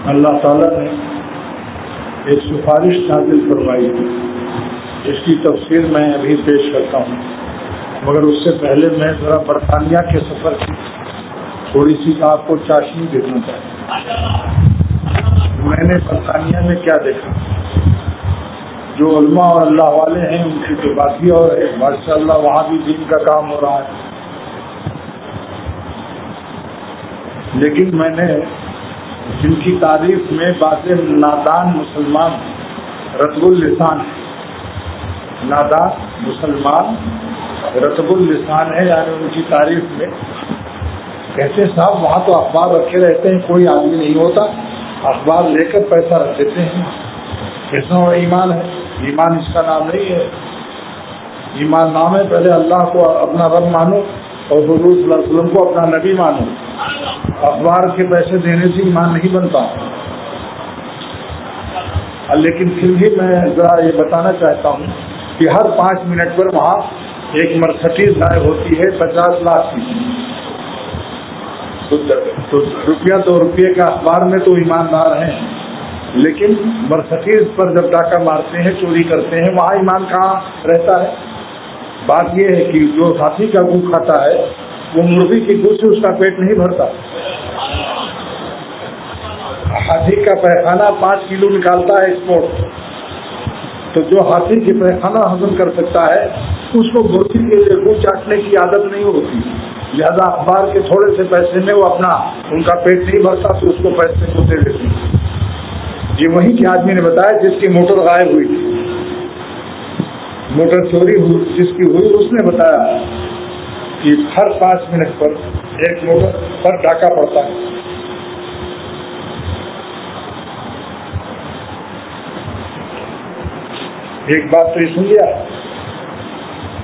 اللہ تعالیٰ نے ایک سفارش نازل فرمائی، اس کی تفصیل میں ابھی پیش کرتا ہوں، مگر اس سے پہلے میں ذرا برطانیہ کے سفر کی تھوڑی سی آپ کو چاشنی دیکھنا چاہتا ہوں۔ میں نے برطانیہ میں کیا دیکھا، جو علماء اور اللہ والے ہیں ان کی تو بات ہی اور ہے، ماشاء اللہ وہاں بھی دین کا کام ہو رہا ہے۔ لیکن میں نے جن کی تعریف میں بعض نادان مسلمان رطب اللسان ہے، نادان مسلمان رطب اللسان ہے، یعنی ان کی تعریف میں کہتے ہیں صاحب وہاں تو اخبار رکھے رہتے ہیں، کوئی آدمی نہیں ہوتا، اخبار لے کر پیسہ رکھ دیتے ہیں، ایسا ایمان ہے؟ ایمان اس کا نام نہیں ہے۔ ایمان نام ہے پہلے اللہ کو اپنا رب مانو اور حضور صلی اللہ علیہ وسلم کو اپنا نبی مانو۔ اخبار کے پیسے دینے سے ایمان نہیں بنتا۔ لیکن پھر بھی میں ذرا یہ بتانا چاہتا ہوں کہ ہر 5 منٹ پر وہاں ایک مرسڈیز غائب ہوتی ہے 50 لاکھ کی، تو روپیہ 2 روپے کا اخبار میں تو ایماندار ہیں، لیکن مرسڈیز پر جب ڈاکہ مارتے ہیں، چوری کرتے ہیں، وہاں ایمان کہاں رہتا ہے؟ بات یہ ہے کہ جو ہاتھی کا گو کھاتا ہے وہ مرغی کی گو سے اس کا پیٹ نہیں بھرتا۔ ہاتھی کا پیخانہ 5 کلو نکالتا ہے ایکسپورٹ، تو جو ہاتھی کی پیخانہ ہضم کر سکتا ہے اس کو مرغی کے گو چاٹنے کی عادت نہیں ہوتی، لہذا اخبار کے تھوڑے سے پیسے میں وہ اپنا ان کا پیٹ نہیں بھرتا تو اس کو پیسے کو دے دیتے ہیں۔ یہ وہی کے آدمی نے بتایا جس کی موٹر غائب ہوئی تھی، موٹر چوری جس کی ہوئی، اس نے بتایا کہ ہر 5 منٹ پر ایک موٹر پر ڈاکہ پڑتا ہے۔ ایک بات تو یہ سن لیا۔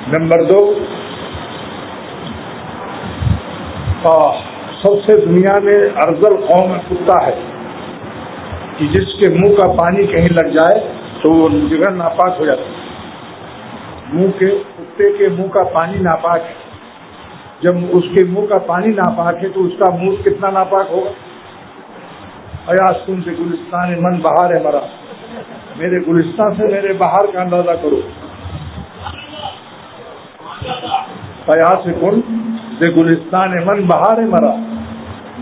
نمبر 2، سب سے دنیا میں ارذل قوم کتا ہے کہ جس کے منہ کا پانی کہیں لگ جائے تو وہ جگہ ناپاک ہو جاتا ہے۔ کتے کے منہ کا پانی ناپاک ہے، جب اس کے منہ کا پانی ناپاک ہے تو اس کا منہ کتنا ناپاک ہوگا؟ ایاسکن سے گلستان من بہار ہے مرا، میرے گلستان سے میرے بہار کا اندازہ کرو۔ ایاسکن سے گلستان من بہار ہے مرا،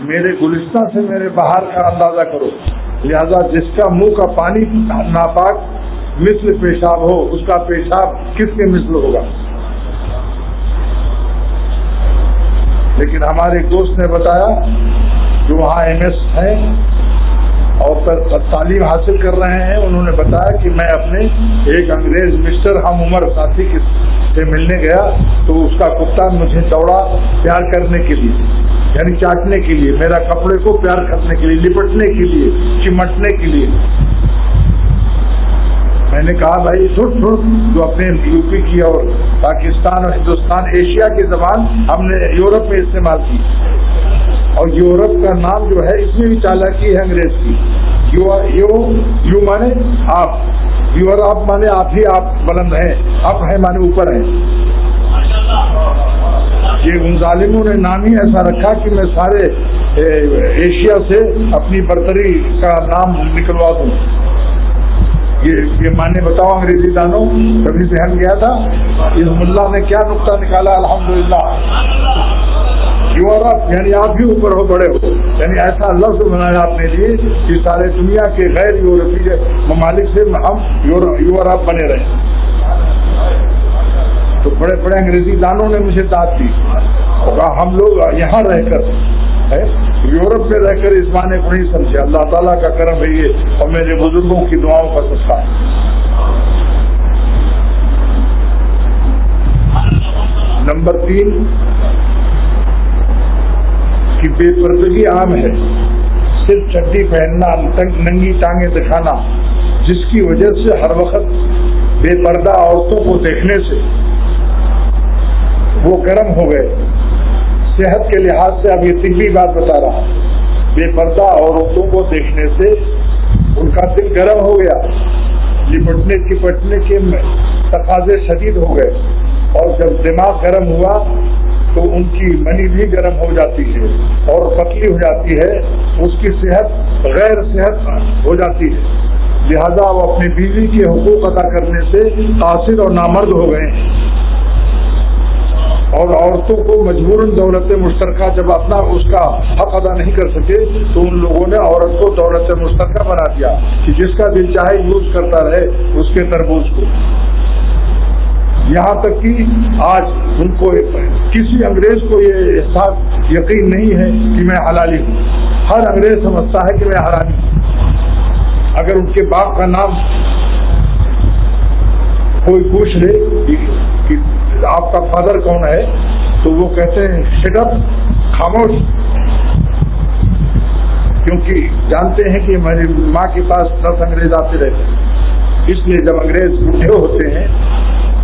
میرے گلستان سے میرے بہار کا اندازہ کرو۔ لہذا جس کا منہ کا پانی ناپاک مثل پیشاب ہو، اس کا پیشاب کس کے مثل ہوگا؟ لیکن ہمارے ایک دوست نے بتایا جو وہاں MS ہیں اور تعلیم حاصل کر رہے ہیں، انہوں نے بتایا کہ میں اپنے ایک انگریز مسٹر ہم عمر ساتھی سے ملنے گیا تو اس کا کتا مجھے دوڑا پیار کرنے کے لیے، یعنی چاٹنے کے لیے، میرا کپڑے کو پیار کرنے کے لیے، لپٹنے کے لیے، چمٹنے کے لیے۔ میں نے کہا بھائی چھوٹ جو اپنے UP کی اور پاکستان اور ہندوستان ایشیا کی زبان ہم نے یورپ میں استعمال کی، اور یورپ کا نام جو ہے اس میں بھی چالاکی ہے انگریز کی۔ یو مانے آپ، یورپ مانے آپ ہی آپ بلند ہیں، اپ ہے مانے اوپر ہیں۔ یہ ان ظالموں نے نام ہی ایسا رکھا کہ میں سارے ایشیا سے اپنی برتری کا نام نکلوا دوں۔ یہ معنی بتاؤ انگریزی دانوں، کبھی ذہن گیا تھا؟ اس ملا نے کیا نقطہ نکالا؟ الحمدللہ یورپ یعنی آپ بھی اوپر ہو، بڑے ہو، یعنی ایسا لفظ بنایا آپ نے لیے کہ سارے دنیا کے غیر یورپی ممالک سے ہم یورپ بنے رہے۔ تو بڑے بڑے انگریزی دانوں نے مجھے داد دی، ہم لوگ یہاں رہ کر یورپ میں رہ کر اس معنی کو نہیں سمجھے۔ اللہ تعالیٰ کا کرم ہے یہ، اور میرے بزرگوں کی دعاؤں کا صدقہ ہے۔ نمبر 3 کہ بے پردگی عام ہے، صرف چڈی پہننا، ننگی ٹانگیں دکھانا، جس کی وجہ سے ہر وقت بے پردہ عورتوں کو دیکھنے سے وہ گرم ہو گئے۔ صحت کے لحاظ سے اب یہ طبی بات بتا رہا، بے پردہ عورتوں کو دیکھنے سے ان کا دل گرم ہو گیا، لپٹنے چپٹنے کے تقاضے شدید ہو گئے، اور جب دماغ گرم ہوا تو ان کی منی بھی گرم ہو جاتی ہے اور پتلی ہو جاتی ہے، اس کی صحت غیر صحت ہو جاتی ہے، لہذا وہ اپنی بیوی کے حقوق ادا کرنے سے قاصر اور نامرد ہو گئے ہیں۔ اور عورتوں کو مجبوراً دولت مشترکہ جب اپنا اس کا حق ادا نہیں کر سکے تو ان لوگوں نے عورت کو دولت مشترکہ بنا دیا کہ جس کا دل چاہے یوز کرتا رہے اس کے تربوز کو، یہاں تک کہ آج ان کو کسی انگریز کو یہ احساس یقین نہیں ہے کہ میں حلالی ہوں، ہر انگریز سمجھتا ہے کہ میں حرامی ہوں۔ اگر ان کے باپ کا نام کوئی پوچھ لے کہ آپ کا فادر کون ہے تو وہ کہتے ہیں شٹ اپ، خاموش، کیونکہ جانتے ہیں کہ میری ماں کے پاس 10 انگریز آتے رہتے ہیں، اس لیے جب انگریز بوڑھے ہوتے ہیں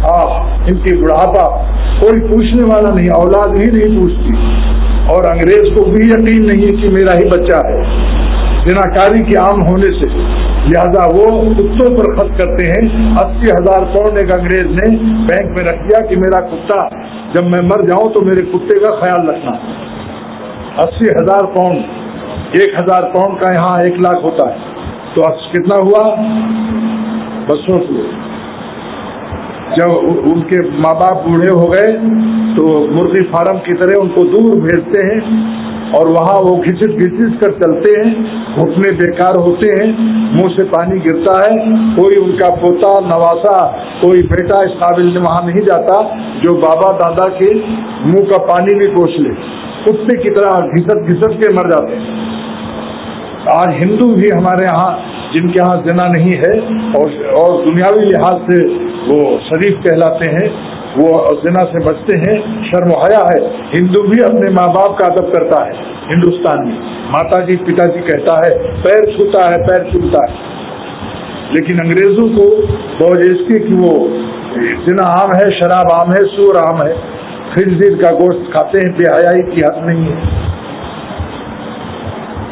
ان کی بڑھاپا کوئی پوچھنے والا نہیں، اولاد ہی نہیں پوچھتی، اور انگریز کو بھی یقین نہیں ہے کہ میرا ہی بچہ ہے زناکاری کے عام ہونے سے، لہذا وہ کتوں پر خرچ کرتے ہیں۔ 80,000 پاؤنڈ ایک انگریز نے بینک میں رکھ دیا کہ میرا کتا جب میں مر جاؤں تو میرے کتے کا خیال رکھنا۔ 80,000 پاؤنڈ، 1,000 پاؤنڈ کا یہاں 1 لاکھ ہوتا ہے، تو کتنا ہوا؟ 200 ہوئے۔ جب ان کے ماں باپ بوڑھے ہو گئے تو مرغی فارم کی طرح ان کو دور بھیجتے ہیں اور وہاں وہ گھسٹ کر چلتے ہیں، گھٹنے بیکار ہوتے ہیں، منہ سے پانی گرتا ہے، کوئی ان کا پوتا نواسا کوئی بیٹا اس قابل میں وہاں نہیں جاتا جو بابا دادا کے منہ کا پانی بھی پوچھ لے، کتے کی طرح گھسٹ کے مر جاتے ہیں۔ آج ہندو بھی ہمارے ہاں جن کے ہاں زنا نہیں ہے اور دنیاوی لحاظ سے وہ شریف کہلاتے ہیں، وہ زنا سے بچتے ہیں، شرم و حیا ہے، ہندو بھی اپنے ماں باپ کا ادب کرتا ہے۔ ہندوستان میں ماتا جی پتا جی کہتا ہے، پیر چھوتا ہے، پیر چھوتا ہے، لیکن انگریزوں کو بوجھ اس کی کہ وہ زنا عام ہے، شراب عام ہے، سور عام ہے، خنزیر کا گوشت کھاتے ہیں، بے حیائی کی حد نہیں ہے۔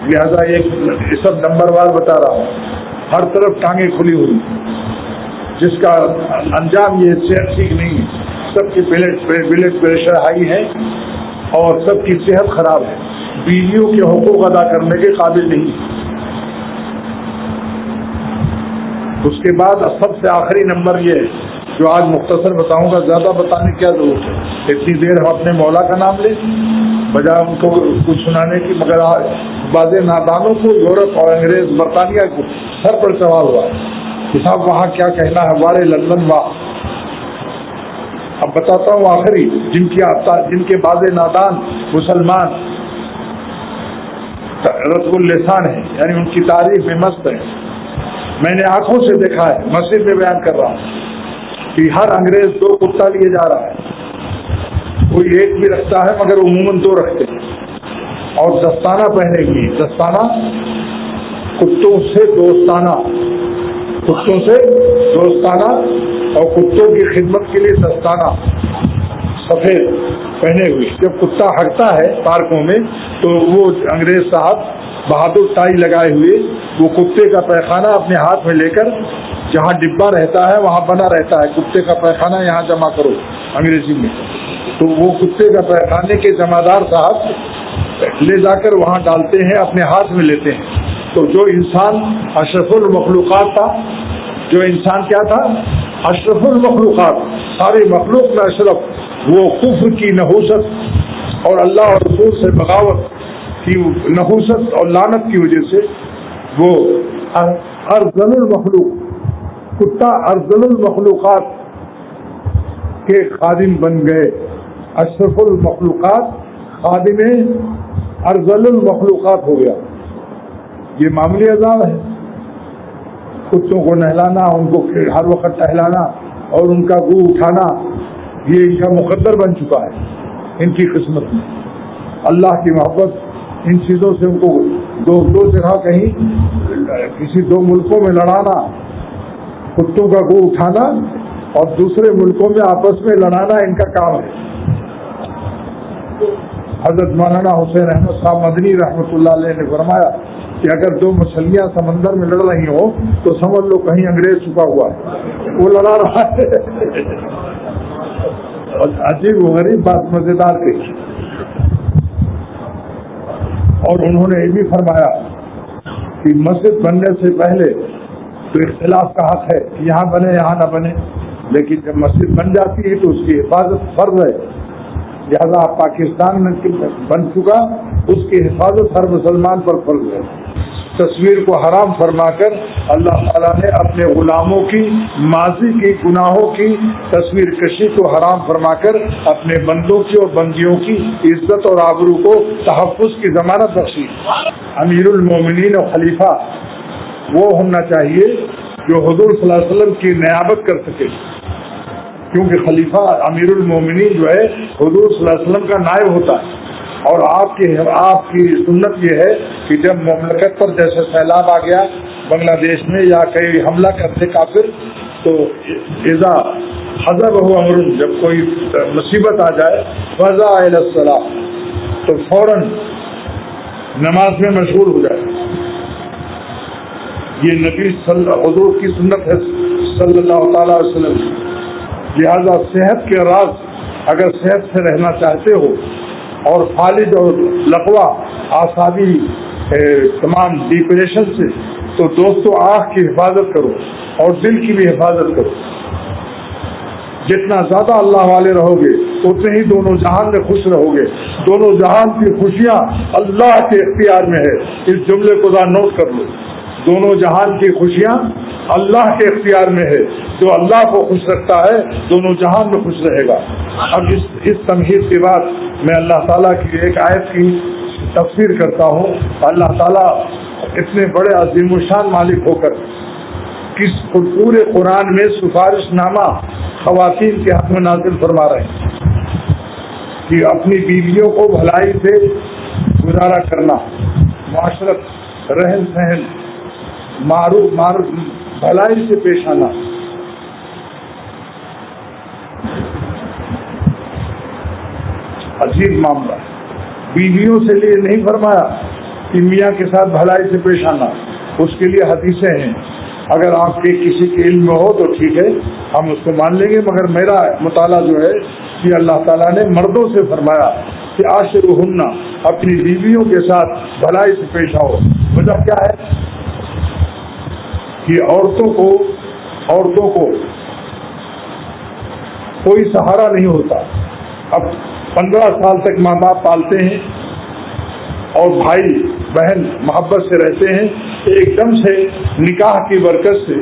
لہذا یہ سب نمبر وار بتا رہا ہوں، ہر طرف ٹانگیں کھلی ہوئی، جس کا انجام یہ صحت ٹھیک نہیں ہے، سب کی بلڈ پریشر ہائی ہے اور سب کی صحت خراب ہے، بیویوں کے حقوق ادا کرنے کے قابل نہیں۔ اس کے بعد سب سے آخری نمبر یہ جو آج مختصر بتاؤں گا، زیادہ بتانے کی کیا ضرورت ہے، اتنی دیر ہم اپنے مولا کا نام لیں بجائے ان کو کچھ سنانے کی، مگر بعض نادانوں کو یورپ اور انگریز برطانیہ کو سر پر سوال ہوا ہے کہ صاحب وہاں کیا کہنا ہے، وارے لندن واہ۔ اب بتاتا ہوں آخری جن کے بعض نادان مسلمان رطب اللسان ہیں، یعنی ان کی تعریف میں مست ہے، میں نے آنکھوں سے دیکھا ہے، مسجد میں بیان کر رہا ہوں کہ ہر انگریز 2 کتا لیے جا رہا ہے، کوئی ایک بھی رکھتا ہے مگر عموماً 2 رکھتے ہیں، اور دستانہ پہنے گی، دستانہ کتوں سے دوستانہ، کتوں سے دوستانہ، اور کتوں کی خدمت کے لیے دستانہ سفید پہنے ہوئے۔ جب کتا ہٹتا ہے پارکوں میں تو وہ انگریز صاحب بہادر ٹائی لگائے ہوئے وہ کتے کا پیخانہ اپنے ہاتھ میں لے کر، جہاں ڈبہ رہتا ہے وہاں بنا رہتا ہے کتے کا پیخانہ یہاں جمع کرو انگریزی میں، تو وہ کتے کا پیخانے کے جمع دار صاحب لے جا کر وہاں ڈالتے ہیں، اپنے ہاتھ میں لیتے ہیں۔ تو جو انسان اشرف المخلوقات تھا، جو انسان کیا تھا؟ اشرف المخلوقات، ساری مخلوق میں اشرف، وہ کفر کی نحوست اور اللہ اور رسول سے بغاوت کی نحوست اور لعنت کی وجہ سے وہ ارذل المخلوق، کتا ارذل المخلوقات کے خادم بن گئے۔ اشرف المخلوقات خادم ارذل المخلوقات ہو گیا۔ یہ معمولی عذاب ہے، کتوں کو نہلانا، ان کو ہر وقت ٹہلانا اور ان کا گو اٹھانا، یہ ان کا مقدر بن چکا ہے ان کی قسمت میں۔ اللہ کی محبت ان چیزوں سے ان کو دو جگہ کہیں کسی 2 ملکوں میں لڑانا، کتوں کا گو اٹھانا اور دوسرے ملکوں میں آپس میں لڑانا ان کا کام ہے۔ حضرت مولانا حسین احمد صاحب مدنی رحمۃ اللہ علیہ نے فرمایا کہ اگر 2 مچھلیاں سمندر میں لڑ رہی ہوں تو سمجھ لو کہیں انگریز چھپا ہوا ہے، وہ لڑا رہا ہے۔ عجیب و غریب بات مزیدار کہی، اور انہوں نے یہ بھی فرمایا کہ مسجد بننے سے پہلے تو اختلاف کا حق ہے کہ یہاں بنے یہاں نہ بنے، لیکن جب مسجد بن جاتی ہے تو اس کی حفاظت فرض ہے، لہذا پاکستان میں بن چکا اس کی حفاظت ہر مسلمان پر فرض ہے۔ تصویر کو حرام فرما کر اللہ تعالیٰ نے اپنے غلاموں کی ماضی کی گناہوں کی تصویر کشی کو حرام فرما کر اپنے بندوں کی اور بندیوں کی عزت اور آبرو کو تحفظ کی ضمانت بخشی۔ امیر المومنین اور خلیفہ وہ ہونا چاہیے جو حضور صلی اللہ علیہ وسلم کی نیابت کر سکے، کیونکہ خلیفہ امیر المومنین جو ہے حضور صلی اللہ علیہ وسلم کا نائب ہوتا ہے، اور آپ کی سنت یہ ہے کہ جب مملکت پر جیسے سیلاب آ گیا بنگلہ دیش میں یا کئی حملہ کرتے کافر، تو اذا حضر ہو امر، جب کوئی مصیبت آ جائے فضا الی الصلاۃ، تو فوراً نماز میں مشغول ہو جائے۔ یہ نبی حضور کی سنت ہے صلی اللہ تعالی علیہ وسلم۔ لہذا صحت کے راز، اگر صحت سے رہنا چاہتے ہو اور فالج اور لقوا اعصابی تمام ڈپریشن سے، تو دوستو آنکھ کی حفاظت کرو اور دل کی بھی حفاظت کرو۔ جتنا زیادہ اللہ والے رہو گے اتنے ہی دونوں جہان میں خوش رہو گے۔ دونوں جہان کی خوشیاں اللہ کے اختیار میں ہے، اس جملے کو ذرا نوٹ کر لو۔ دونوں جہان کی خوشیاں اللہ کے اختیار میں ہے، جو اللہ کو خوش رکھتا ہے دونوں جہان میں خوش رہے گا۔ اب اس تمہید کے بعد میں اللہ تعالیٰ کی ایک آیت کی تفسیر کرتا ہوں۔ اللہ تعالیٰ اتنے بڑے عظیم الشان مالک ہو کر کس پورے قرآن میں سفارش نامہ خواتین کے حق میں نازل فرما رہے ہیں کہ اپنی بیویوں کو بھلائی سے گزارا کرنا، معاشرت، رہن سہن، معروف بھلائی سے پیش آنا۔ عجیب معاملہ، بیویوں سے لیے نہیں فرمایا کہ میاں کے ساتھ بھلائی سے پیش آنا، اس کے لیے حدیثیں ہیں۔ اگر آپ کے کسی کے علم میں ہو تو ٹھیک ہے، ہم اس کو مان لیں گے، مگر میرا مطالعہ جو ہے کہ اللہ تعالیٰ نے مردوں سے فرمایا کہ عاشروہن، اپنی بیویوں کے ساتھ بھلائی سے پیش آؤ۔ وجہ کیا ہے کہ عورتوں کو کوئی سہارا نہیں ہوتا۔ اب 15 سال تک ماں باپ پالتے ہیں اور بھائی بہن محبت سے رہتے ہیں، ایک دم سے نکاح کی برکت سے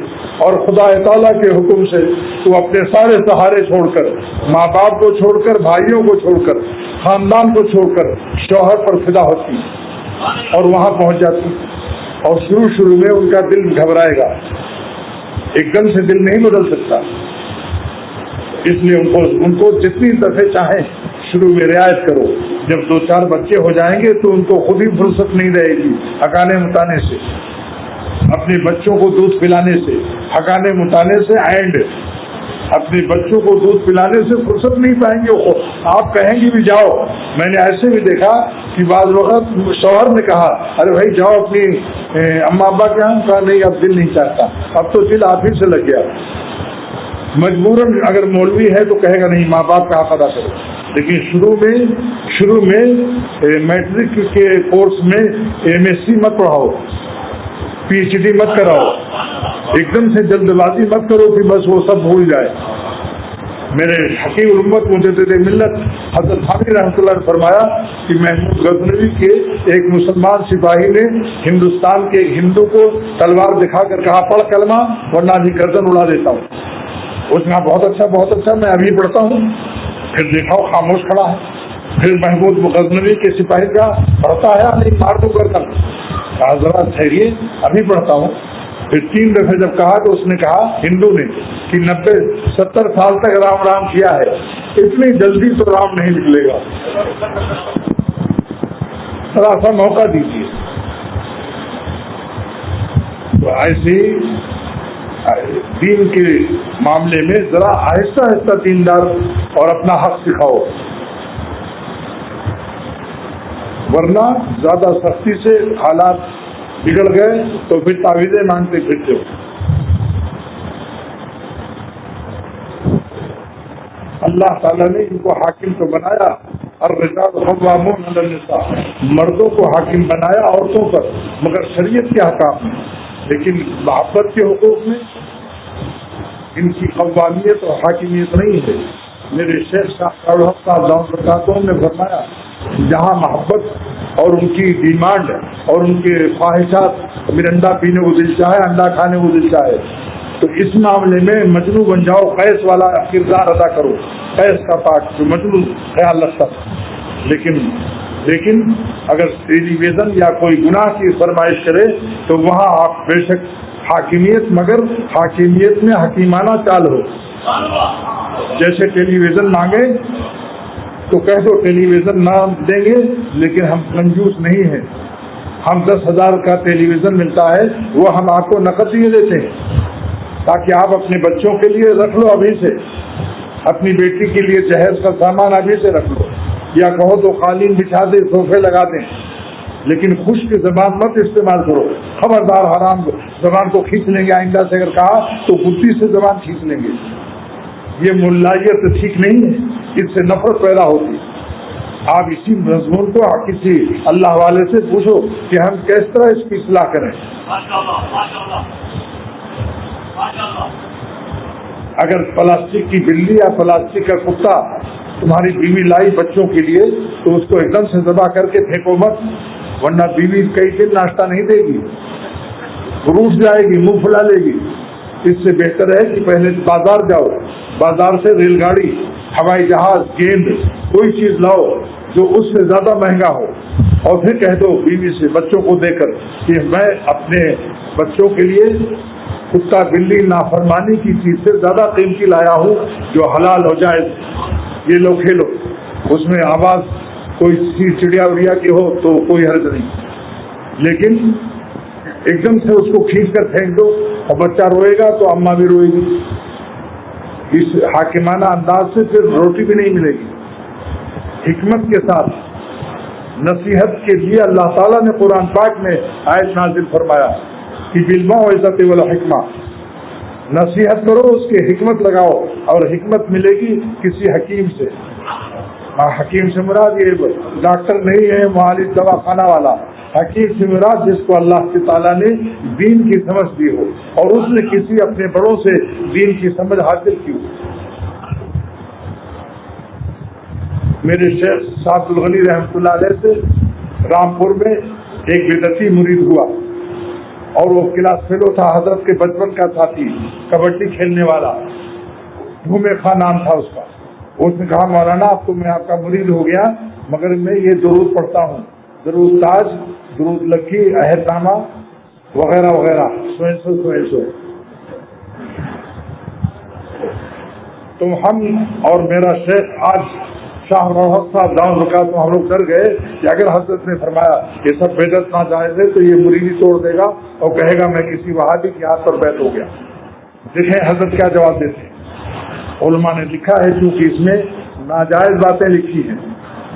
اور خدا تعالیٰ کے حکم سے تو اپنے سارے سہارے چھوڑ کر، ماں باپ کو چھوڑ کر، بھائیوں کو چھوڑ کر، خاندان کو چھوڑ کر شوہر پر فدا ہوتی اور وہاں پہنچ جاتی، اور شروع میں ان کا دل گھبرائے گا، ایک دم سے دل نہیں بدل سکتا۔ اس لیے ان کو جتنی دفعہ چاہیں شروع میں رعایت کرو۔ جب 2-4 بچے ہو جائیں گے تو ان کو خود ہی فرصت نہیں رہے گی ہکانے متانے سے، اپنے بچوں کو دودھ پلانے سے، ہکانے متانے سے، اینڈ اپنے بچوں کو دودھ پلانے سے فرصت نہیں پائیں گے۔ آپ کہیں گے بھی جاؤ، میں نے ایسے بھی دیکھا کہ بعض وقت شوہر نے کہا ارے بھائی جاؤ اپنی اماں ابا کے یہاں، کہا نہیں اب دل نہیں چاہتا، اب تو دل آپ ہی سے لگ گیا۔ مجبوراً اگر مولوی ہے تو کہے گا نہیں ماں باپ کا حق ادا کرو، لیکن شروع میں میٹرک کے کورس میں MSc مت پڑھاؤ، PhD مت کراؤ، ایک دم سے جلد بازی مت کرو کہ بس وہ سب بھول جائے۔ میرے حکیم الامت مجدد ملت حضرت حامد رحمۃ اللہ نے فرمایا کہ محمود غزنوی کے ایک مسلمان سپاہی نے ہندوستان کے ایک ہندو کو تلوار دکھا کر کہا پڑھ کلمہ ورنہ بھی گردن اڑا دیتا ہوں۔ اس نے کہا بہت اچھا میں ابھی پڑھتا ہوں۔ پھر دیکھا وہ خاموش کھڑا ہے۔ پھر محمود غزنوی کے سپاہی کا پڑھتا ہے نہیں مار دوں گردن، کہا ذرا ٹھہریے ابھی پڑھتا ہوں۔ پھر 3 دفعہ جب کہا تو اس نے کہا ہندو نے کہ 90-70 سال تک رام رام کیا ہے، اتنی جلدی تو رام نہیں نکلے گا، ذرا سا موقع دیجیے۔ تو ایسے دین کے معاملے میں ذرا آہستہ دیندار اور اپنا حق سکھاؤ، ورنہ زیادہ سختی سے حالات بگڑ گئے تو پھر تعویذیں مانگتے پھرتے ہو۔ اللہ تعالیٰ نے ان کو حاکم تو بنایا، الرجال قوامون علی النساء، مردوں کو حاکم بنایا عورتوں پر، مگر شریعت کے احکام میں، لیکن محبت کے حقوق میں ان کی قوامیت اور حاکمیت نہیں ہے۔ میرے شیخ صاحب نے فرمایا جہاں محبت اور ان کی ڈیمانڈ اور ان کے خواہشات، مرنڈا پینے کو دل چاہے، انڈا کھانے کو دل چاہے، تو اس معاملے میں مجنو بن جاؤ، قیس والا کردار ادا کرو، قیس کا پاک جو مجنو خیال رکھتا تھا۔ لیکن اگر ٹیلی ویژن یا کوئی گناہ کی فرمائش کرے تو وہاں آپ بے شک حاکمیت، مگر حاکمیت میں حکیمانہ چال ہو۔ جیسے ٹیلی ویژن مانگے تو کہہ دو ٹیلی ویژن نہ دیں گے، لیکن ہم کنجوس نہیں ہیں، ہم 10,000 کا ٹیلی ویژن ملتا ہے وہ ہم آپ کو نقد دیے دیتے ہیں تاکہ آپ اپنے بچوں کے لیے رکھ لو ابھی سے، اپنی بیٹی کے لیے جہیز کا سامان ابھی سے رکھ لو، یا کہو تو قالین بچھا دیں، صوفے لگا دیں، لیکن خشک زبان مت استعمال کرو، خبردار، حرام زبان کو کھینچ لیں گے، آئندہ سے اگر کہا تو بدھی سے زبان کھینچ لیں گے۔ یہ ملائیت ٹھیک نہیں ہے، اس سے نفرت پیدا ہوتی۔ آپ اسی مضمون کو کسی اللہ والے سے پوچھو کہ ہم کس طرح اس کی اصلاح کریں۔ اگر پلاسٹک کی بلی یا پلاسٹک کا کتا تمہاری بیوی لائی بچوں کے لیے تو اس کو ایک دم سے ذبح کر کے پھینکو مت، ورنہ بیوی کئی دن ناشتہ نہیں دے گی، روٹ جائے گی، منہ پھلا لے گی۔ اس سے بہتر ہے کہ پہلے بازار جاؤ، بازار سے ریل گاڑی، ہوائی جہاز، گیند، کوئی چیز لاؤ جو اس سے زیادہ مہنگا ہو، اور پھر کہہ دو بیوی سے بچوں کو دے کر کہ میں اپنے بچوں کے لیے کتا بلی نافرمانی کی چیز سے زیادہ قیمتی لایا ہوں جو حلال ہو جائے، یہ لو کھیلو۔ اس میں آواز کوئی چڑیا اڑیا کی ہو تو کوئی حرج نہیں، لیکن ایک دم سے اس کو کھینچ کر پھینک دو اور بچہ روئے گا تو اماں بھی روئے گی۔ اس حاکمانہ انداز سے پھر روٹی بھی نہیں ملے گی۔ حکمت کے ساتھ نصیحت کے لیے اللہ تعالیٰ نے قرآن پاک میں آیت نازل فرمایا کہ بالموعظۃ والحکمہ، نصیحت کرو، اس کے حکمت لگاؤ، اور حکمت ملے گی کسی حکیم سے۔ حکیم سے مراد یہ ڈاکٹر نہیں ہے، معالج دوا خانہ والا، حکیم سے مراد جس کو اللہ تعالیٰ نے دین کی سمجھ دی ہو اور اس نے کسی اپنے بڑوں سے دین کی سمجھ حاصل کی ہو۔ میرے شیخ صاحب الغنی رحمۃ اللہ علیہ سے رامپور میں ایک بدعتی مرید ہوا، اور وہ کلاس فیلو تھا، حضرت کے بچپن کا ساتھی، کبڈی کھیلنے والا، جھومے خان نام تھا اس کا۔ اس نے کہا مولانا اب تو میں آپ کا مرید ہو گیا، مگر میں یہ درود پڑھتا ہوں، درود تاج، درود لکھی، عہد نامہ وغیرہ وغیرہ، سو۔ تو ہم اور میرا شیخ آج شاہ روحت صاحب داؤں رکعت ہم لوگ ڈر گئے کہ اگر حضرت نے فرمایا یہ سب بدعت ناجائز ہے تو یہ مریدی توڑ دے گا اور کہے گا میں کسی وہابی کے ہاتھ پر بیعت ہو گیا۔ دیکھیں حضرت کیا جواب دیتے ہیں۔ علماء نے لکھا ہے چونکہ اس میں ناجائز باتیں لکھی ہیں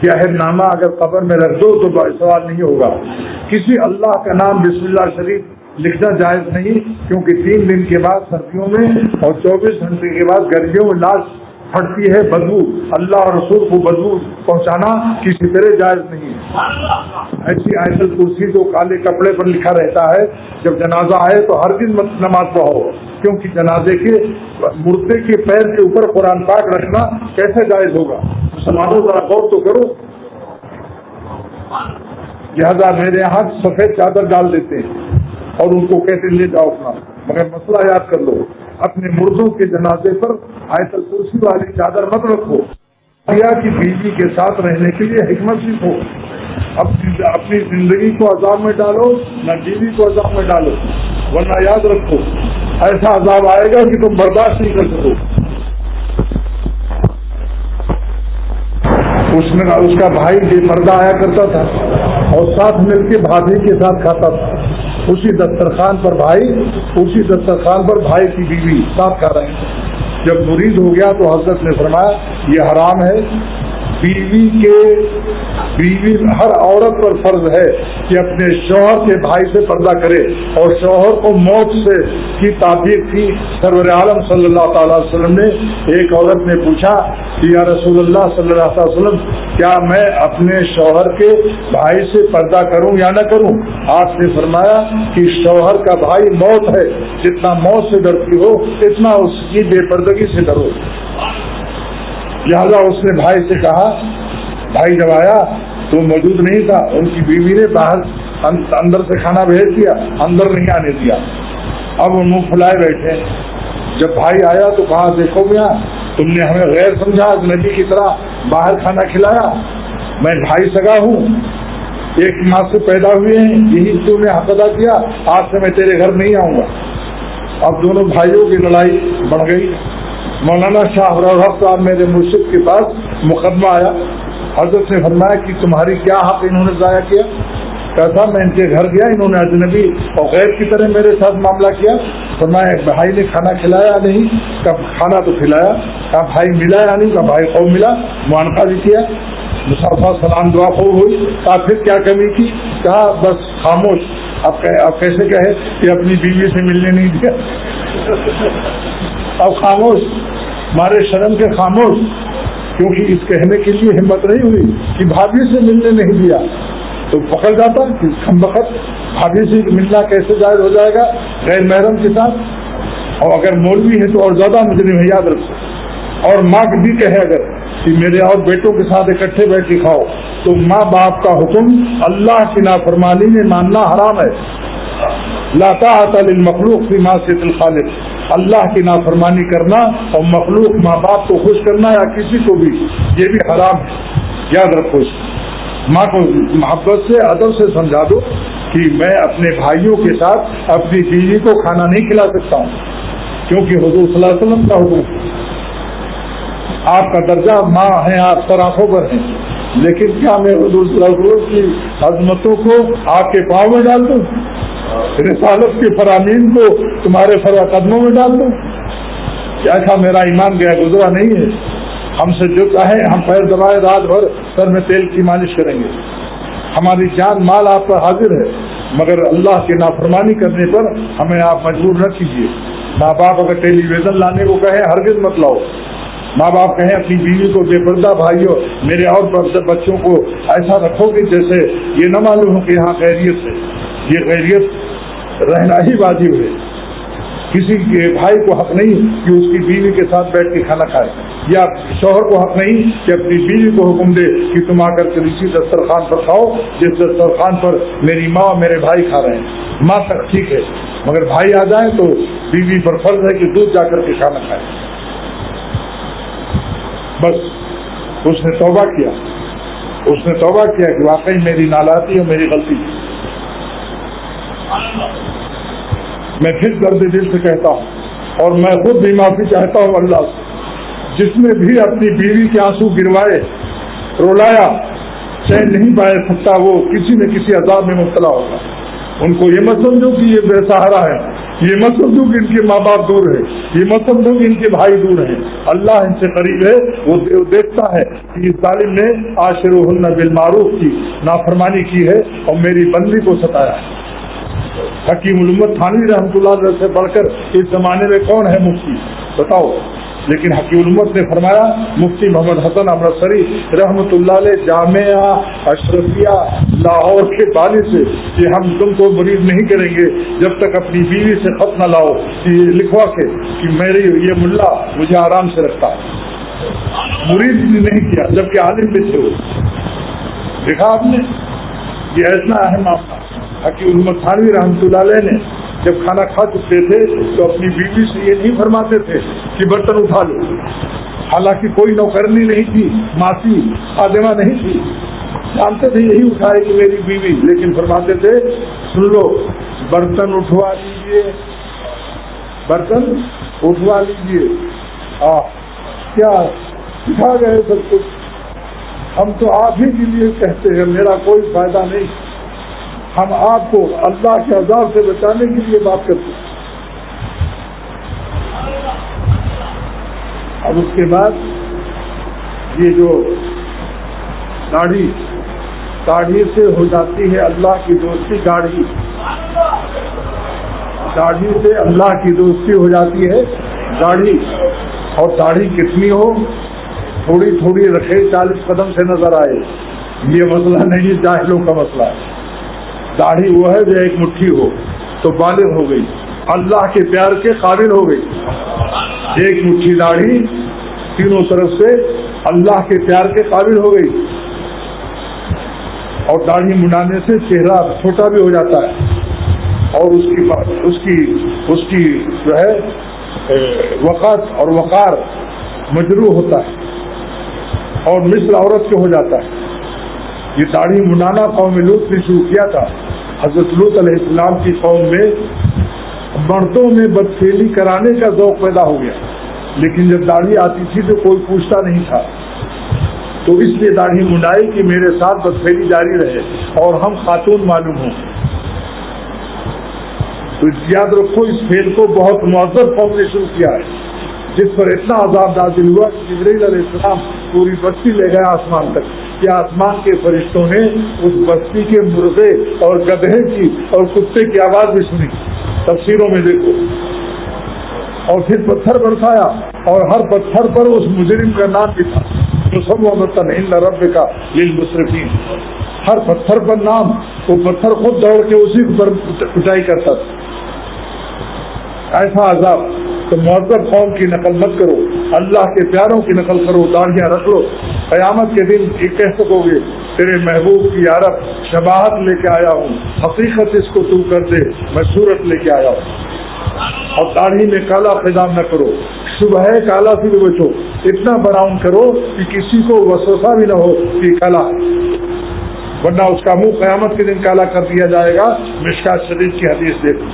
کہ عہد نامہ اگر قبر میں رکھ دو تو سوال نہیں ہوگا، کسی اللہ کا نام بسم اللہ شریف لکھنا جائز نہیں، کیونکہ 3 دن کے بعد سردیوں میں اور 24 گھنٹے کے بعد گرمیوں میں لاش پھٹتی ہے، بدبو، اللہ اور رسول کو بدبو پہنچانا کسی طرح جائز نہیں ہے۔ ایسی آیت الکرسی جو کالے کپڑے پر لکھا رہتا ہے، جب جنازہ آئے تو ہر دن نماز پڑھو، کیونکہ جنازے کے مردے کے پیر کے اوپر قرآن پاک رکھنا کیسے جائز ہوگا؟ مسلمانوں ذرا غور تو کرو۔ لہذا میرے یہاں سفید چادر ڈال دیتے ہیں اور ان کو کہتے لے جاؤ اپنا، مگر مسئلہ یاد کر لو، اپنے مردوں کے جنازے پر آیت الکرسی والی چادر مت رکھو۔ کی بیوی کے ساتھ رہنے کے لیے حکمت سیکھو، اپنی زندگی کو عذاب میں ڈالو نہ بیوی کو عذاب میں ڈالو، ورنہ یاد رکھو ایسا عذاب آئے گا کہ تم برداشت نہیں کر سکو۔ اس کا بھائی بے پردہ آیا کرتا تھا اور ساتھ مل کے بھابھی کے ساتھ کھاتا تھا، اسی دسترخوان پر بھائی کی بیوی ساتھ کھا رہے ہیں۔ جب مرید ہو گیا تو حضرت نے فرمایا یہ حرام ہے، بیوی ہر عورت پر فرض ہے کہ اپنے شوہر کے بھائی سے پردہ کرے، اور شوہر کو موت سے کی تعبیر کی سرور عالم صلی اللہ تعالی علیہ وسلم نے۔ ایک عورت نے پوچھا کہ یا رسول اللہ صلی اللہ علیہ وسلم کیا میں اپنے شوہر کے بھائی سے پردہ کروں یا نہ کروں؟ آپ نے فرمایا کہ شوہر کا بھائی موت ہے، جتنا موت سے ڈرتی ہو اتنا اس کی بے پردگی سے ڈرو۔ لہذا اس نے بھائی سے کہا، بھائی جب آیا تو موجود نہیں تھا، ان کی بیوی نے باہر اندر سے کھانا بھیج دیا، اندر نہیں آنے دیا، اب وہ منہ پھلائے بیٹھے۔ جب بھائی آیا تو کہا دیکھو میاں تم نے ہمیں غیر سمجھا، نبی کی طرح باہر کھانا کھلایا، میں بھائی سگا ہوں، ایک ماں سے پیدا ہوئے ہیں، یہی تو نے حق ادا کیا، آج سے میں تیرے گھر نہیں آؤں گا۔ اب دونوں بھائیوں کی لڑائی بڑھ گئی۔ مولانا شاہ رحمت صاحب میرے مرشد کے پاس مقدمہ آیا، حضرت نے فرمایا کہ تمہاری کیا حق انہوں نے ضائع کیا؟ کہا میں ان کے گھر گیا، انہوں نے اجنبی اور غیر کی طرح میرے ساتھ معاملہ کیا۔ فرمایا بھائی نے کھانا کھلایا نہیں؟ کب کھانا تو کھلایا۔ کہا بھائی ملا یا نہیں؟ کہا بھائی خوب ملا، معانقہ بھی کیا، مسافہ سلام دعا خوب ہوئی۔ کہا پھر کیا کمی کی؟ کہا بس خاموش۔ اب کیسے کہے کہ اپنی بیوی سے ملنے نہیں دیا؟ اب خاموش، مارے شرم کے خاموش، کیونکہ اس کہنے کے لیے ہمت نہیں ہوئی کہ بھابھی سے ملنے نہیں دیا تو پکڑ جاتا کہ ہم وقت بھابھی سے ملنا کیسے جائز ہو جائے گا غیر محرم کے ساتھ، اور اگر مولوی ہے تو اور زیادہ مجرم ہے، یاد رکھو۔ اور ماں بھی کہے اگر کہ میرے اور بیٹوں کے ساتھ اکٹھے بیٹھ کے کھاؤ تو ماں باپ کا حکم اللہ کی نافرمانی میں ماننا حرام ہے۔ لا طاعۃ للمخلوق فی معصیۃ الخالق، اللہ کی نافرمانی کرنا اور مخلوق ماں باپ کو خوش کرنا یا کسی کو بھی، یہ بھی حرام ہے، یاد رکھو۔ ماں کو محبت سے ادب سے سمجھا دو کہ میں اپنے بھائیوں کے ساتھ اپنی بیوی کو کھانا نہیں کھلا سکتا ہوں، کیونکہ حضور صلی اللہ علیہ وسلم کا حکم، آپ کا درجہ ماں ہیں، آپ سر آنکھوں پر ہیں، لیکن کیا میں حضور صلی اللہ علیہ وسلم کی عظمتوں کو آپ کے پاؤں میں ڈال دوں؟ رسالت کے فرامین کو تمہارے فرا قدموں میں ڈال دوں؟ ایسا میرا ایمان گیا گزرا نہیں ہے۔ ہم سے جو کہیں ہم پیر دبائے رات بھر سر میں تیل کی مالش کریں گے، ہماری جان مال آپ پر حاضر ہے، مگر اللہ کی نافرمانی کرنے پر ہمیں آپ مجبور نہ کیجیے۔ ماں باپ اگر ٹیلی ویژن لانے کو کہیں ہرگز مت لاؤ۔ ماں باپ کہیں اپنی بیوی کو بے پردہ بھائیوں میرے اور بچوں کو ایسا رکھو کہ جیسے یہ نہ معلوم ہو کہ یہاں خیریت ہے، یہ خیریت رہنا ہی واجب ہے۔ کسی کے بھائی کو حق نہیں کہ اس کی بیوی کے ساتھ بیٹھ کے کھانا کھائے، یا شوہر کو حق نہیں کہ اپنی بیوی کو حکم دے کہ تم آ کر کے اسی دسترخوان پر کھاؤ جس دسترخوان پر میری ماں اور میرے بھائی کھا رہے ہیں۔ ماں تک ٹھیک ہے، مگر بھائی آ جائیں تو بیوی پر فرض ہے کہ دودھ جا کر کے کھانا کھائے۔ بس اس نے توبہ کیا، اس نے توبہ کیا کہ واقعی میری نالاتی اور میری غلطی ہے۔ میں پھر درد دل سے کہتا ہوں اور میں خود بھی معافی چاہتا ہوں اللہ سے، جس نے بھی اپنی بیوی کے آنسو گروائے رولایا چین نہیں پا سکتا، وہ کسی نہ کسی عذاب میں مبتلا ہوگا۔ ان کو یہ مت سمجھو کہ یہ بے سہارا ہے، یہ مت سمجھو کہ ان کے ماں باپ دور ہے، یہ مت سمجھو کہ ان کے بھائی دور ہیں، اللہ ان سے قریب ہے، وہ دیکھتا ہے کہ اس ظالم نے عاشروہن بالمعروف کی نافرمانی کی ہے اور میری بندی کو ستایا ہے۔ حکیم الامت تھانوی رحمۃ اللہ علیہ سے بڑھ کر اس زمانے میں کون ہے مفتی بتاؤ؟ لیکن حکیم الامت نے فرمایا، مفتی محمد حسن امرتسری رحمۃ اللہ علیہ جامعہ اشرفیہ لاہور کے بانی سے کہ ہم تم کو مرید نہیں کریں گے جب تک اپنی بیوی سے خط نہ لاؤ، یہ لکھوا کے کہ میری یہ ملا مجھے آرام سے رکھتا، مرید نہیں کیا جبکہ عالم بھی تھے وہ۔ دیکھا آپ نے، یہ ایسا اہم معاملہ۔ حکیم الامت تھانوی رحمۃ اللہ علیہ نے جب کھانا کھا چکے تھے تو اپنی بیوی سے یہ نہیں فرماتے تھے کہ برتن اٹھا لو، حالانکہ کوئی نوکرنی نہیں تھی، ماسی خادمہ نہیں تھی، جانتے تھے یہی اٹھائے گی میری بیوی، لیکن فرماتے تھے سن لو برتن اٹھوا لیجیے، برتن اٹھوا لیجیے۔ کیا سکھا گئے سب کچھ، ہم تو آپ ہی کے لیے کہتے ہیں، میرا کوئی فائدہ نہیں، ہم آپ کو اللہ کے عذاب سے بچانے کے لیے بات کرتے ہیں۔ اب اس کے بعد یہ جو داڑھی سے ہو جاتی ہے اللہ کی دوستی، داڑھی سے اللہ کی دوستی ہو جاتی ہے داڑھی، اور داڑھی کتنی ہو تھوڑی تھوڑی رکھے 40 قدم سے نظر آئے، یہ مسئلہ نہیں، جاہلوں کا مسئلہ ہے۔ داڑھی وہ ہے جو ایک مٹھی ہو تو بالغ ہو گئی، اللہ کے پیار کے قابل ہو گئی۔ ایک مٹھی داڑھی تینوں طرف سے اللہ کے پیار کے قابل ہو گئی۔ اور داڑھی منڈانے سے چہرہ چھوٹا بھی ہو جاتا ہے، اور اس کی جو ہے وقت اور وقار مجروح ہوتا ہے، اور مثل عورت کے ہو جاتا ہے۔ یہ داڑھی منڈانا قوم لوط نے شروع کیا تھا۔ حضرت لوط علیہ السلام کی قوم میں مردوں میں بدفعلی کرانے کا ذوق پیدا ہو گیا، لیکن جب داڑھی آتی تھی تو کوئی پوچھتا نہیں تھا، تو اس لیے داڑھی منڈائی کہ میرے ساتھ بدفعلی جاری رہے اور ہم خاتون معلوم ہوں۔ تو یاد رکھو، اس فعل کو بہت معذب قوم نے شروع کیا ہے، جس پر اتنا عذاب نازل ہوا کہ جبرائیل علیہ السلام پوری بستی لے گیا آسمان تک، کہ آسمان کے فرشتوں نے اس بستی کے مرغے اور گدھے کی اور کتے کی آواز بھی سنی، تفسیروں میں دیکھو۔ اور پھر پتھر برسایا، اور ہر پتھر پر اس مجرم کا نام بھی تھا، مسومۃ عند ربک للمسرفین۔ ہر پتھر پر نام، وہ پتھر خود دوڑ کے اسی پر پٹائی کرتا تھا۔ ایسا عذاب۔ تو معذب قوم کی نقل مت کرو، اللہ کے پیاروں کی نقل کرو، داڑھیاں رکھ لو۔ قیامت کے دن یہ کہہ سکو گے تیرے محبوب کی یارب شباہت لے کے آیا ہوں، حقیقت اس کو تو کر دے، میں صورت لے کے آیا ہوں۔ اور داڑھی میں کالا خضام نہ کرو، صبح کالا سے بھی بچو، اتنا براؤن کرو کہ کسی کو وسوسہ بھی نہ ہو کہ کالا ہے، ورنہ اس کا منہ قیامت کے دن کالا کر دیا جائے گا۔ مشکات شریف کی حدیث دیکھو۔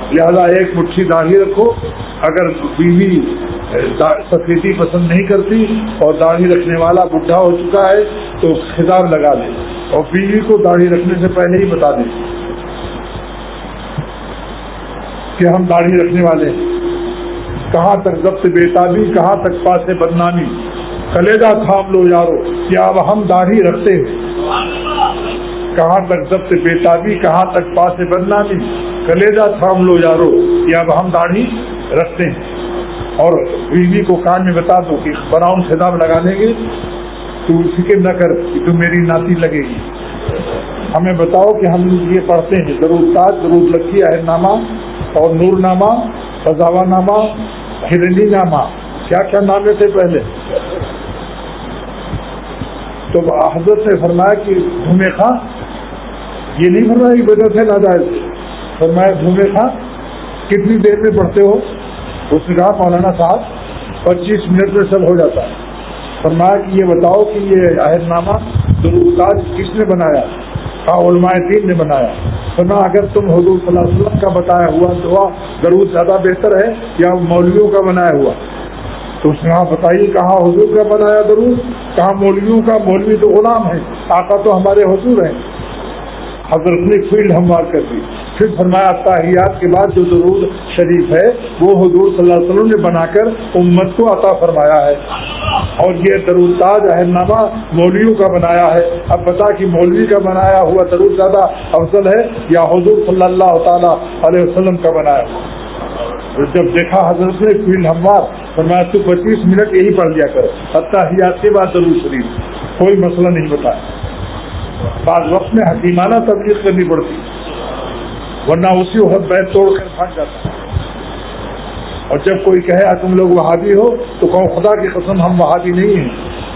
لہذا ایک مٹھی داڑھی رکھو۔ اگر بیوی سفیدی پسند نہیں کرتی اور داڑھی رکھنے والا بڈھا ہو چکا ہے تو خضاب لگا دے، اور بیوی کو داڑھی رکھنے سے پہلے ہی بتا دے کہ ہم داڑھی رکھنے والے ہیں۔ کہاں تک ضبط بیتابی، کہاں تک پاس بدنامی، کلیجہ تھام لو یارو کیا اب ہم داڑھی رکھتے ہیں۔ کہاں تک ضبط بیتابی، کہاں تک پاس بدنامی، کلیجہ تھام لو یارو کیا اب ہم داڑھی رکھتے ہیں۔ اور بیوی کو کان میں بتا دو کہ براؤن خضاب لگا دیں گے تو فکر نہ کر کہ تو میری ناتی لگے گی، ہمیں بتاؤ کہ ہم یہ پڑھتے ہیں ضرور تاج، ضرور لکی، عہد نامہ اور نور نامہ، قضاوہ نامہ، ہرنی نامہ، کیا کیا نامے تھے پہلے۔ تو حضرت نے فرمایا کہ دھومے خاں، یہ نہیں فرمایا کہ بدعت ہے ناجائز، فرمایا دھومے خاں کتنی دیر میں پڑھتے ہو؟ اس نے کہا مولانا صاحب 25 منٹ میں سب ہو جاتا ہے۔ فرمایا کہ یہ بتاؤ کہ یہ عہد نامہ ضرور تاج کس نے بنایا؟ کہا علماء دین نے بنایا۔ فرمایا اگر تم حضور صلی اللہ علیہ وسلم کا بتایا ہوا دعا ضرور زیادہ بہتر ہے یا مولویوں کا بنایا ہوا؟ تو اس نے کہا بتائیے، کہاں حضور کا بنایا ضرور، کہاں مولویوں کا، مولوی تو غلام ہے، آقا تو ہمارے حضور ہیں۔ حضرت نے فیلڈ ہموار کر دی۔ پھر فرمایا تحیات کے بعد جو درود شریف ہے وہ حضور صلی اللہ علیہ وسلم نے بنا کر امت کو عطا فرمایا ہے، اور یہ درود تاج عہد نامہ مولویوں کا بنایا ہے۔ اب بتا کہ مولوی کا بنایا ہوا درود زیادہ افضل ہے یا حضور صلی اللہ تعالی علیہ وسلم کا بنایا ہوا؟ جب دیکھا حضرت نے فیلڈ ہموار، فرمایا تو 25 منٹ یہی پڑھ لیا کرو، تحیات کے بعد درود شریف، کوئی مسئلہ نہیں بتایا۔ بعض وقت میں حکیمانہ تبلیغ کرنی پڑتی، ورنہ اسی وقت بیت توڑ کر بھاگ جاتا۔ اور جب کوئی کہے تم لوگ وہابی ہو تو کہو خدا کی قسم ہم وہابی نہیں ہیں،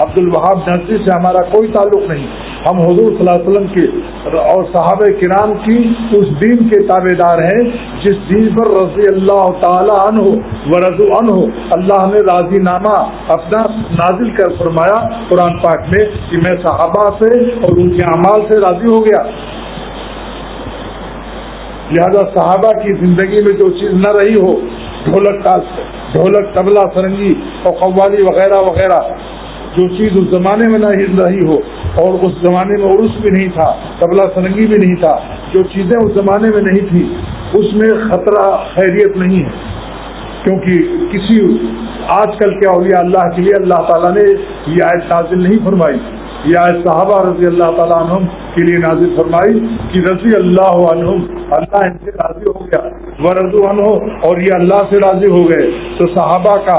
عبد الوہاب نجدی سے ہمارا کوئی تعلق نہیں، ہم حضور صلی اللہ علیہ وسلم کے اور صحابہ کرام کی اس دین کے تابع دار ہیں جس دین پر رضی اللہ تعالی عنہ ورضوا عنہ اللہ نے راضی نامہ اپنا نازل کر فرمایا قرآن پاک میں کہ میں صحابہ سے اور ان کے اعمال سے راضی ہو گیا۔ لہذا صحابہ کی زندگی میں جو چیز نہ رہی ہو، ڈھولک طبلہ سرنگی اور قوالی وغیرہ وغیرہ، جو چیز اس زمانے میں نہ رہی ہو، اور اس زمانے میں عرس بھی نہیں تھا، طبلہ سرنگی بھی نہیں تھا، جو چیزیں اس زمانے میں نہیں تھی اس میں خطرہ خیریت نہیں ہے، کیونکہ کسی آج کل کے اولیاء اللہ کے لیے اللہ تعالیٰ نے یہ آیت نازل نہیں فرمائی، یہ آیت صحابہ رضی اللہ تعالیٰ عنہم کے لیے نازل فرمائی کہ رضی اللہ عنہم، اللہ ان سے راضی ہو گیا، ورضوا عنہ، اور یہ اللہ سے راضی ہو گئے۔ تو صحابہ کا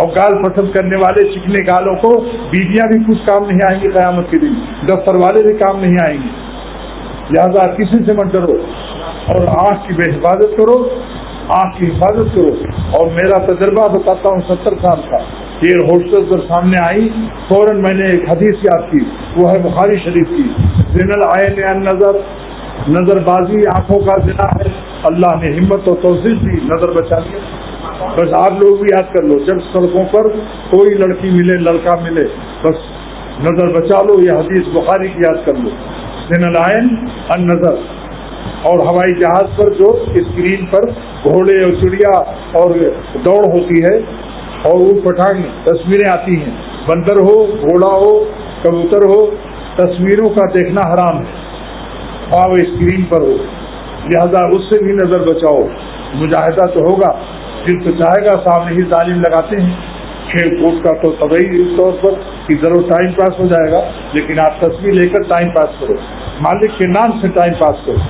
اور گال پسند کرنے والے چکنے گالوں کو بیویاں بھی کچھ کام نہیں آئیں گی قیامت کے دن، دفتر والے بھی کام نہیں آئیں گے. لہذا کسی سے مت ڈرو اور آنکھ کی بے حفاظت کرو، آنکھ کی حفاظت کرو. اور میرا تجربہ بتاتا ہوں 70 سال کا. یہ ہوسٹل پر سامنے آئی، فوراً میں نے ایک حدیث یاد کی، وہ ہے بخاری شریف کی، زنا العین النظر، نظر بازی آنکھوں کا زنا ہے. اللہ نے ہمت اور توفیق دی، نظر بچا لیا. بس آپ لوگ بھی یاد کر لو، جب سڑکوں پر کوئی لڑکی ملے لڑکا ملے بس نظر بچا لو. یہ حدیث بخاری کی یاد کر لو، زنا العین النظر. اور ہوائی جہاز پر جو اسکرین پر گھوڑے اور چڑیا اور دوڑ ہوتی ہے اور وہ پٹھان تصویریں آتی ہیں، بندر ہو، گھوڑا ہو، کبوتر ہو، تصویروں کا دیکھنا حرام ہے، ہاں وہ اسکرین پر ہو. لہذا اس سے بھی نظر بچاؤ. مجاہدہ تو ہوگا، جن کو چاہے گا سامنے ہی تعلیم لگاتے ہیں. کھیل کود کا تو طبعی طور پر کہ ضرور ٹائم پاس ہو جائے گا، لیکن آپ تصویر لے کر ٹائم پاس کرو، مالک کے نام سے ٹائم پاس کرو.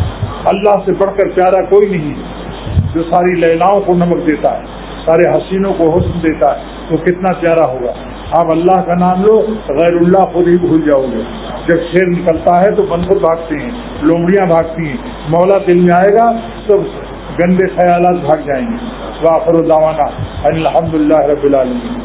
اللہ سے بڑھ کر پیارا کوئی نہیں ہے، جو ساری لیلاؤں کو نمک دیتا ہے، سارے حسینوں کو حسن دیتا ہے، تو کتنا پیارا ہوگا. آپ اللہ کا نام لو، غیر اللہ خود ہی بھول جاؤ گے. جب شیر نکلتا ہے تو بندر بھاگتے ہیں، لومڑیاں بھاگتی ہیں، مولا دل میں آئے گا تو گندے خیالات بھاگ جائیں گے. وآخر دعوانا الحمدللہ رب العالمین.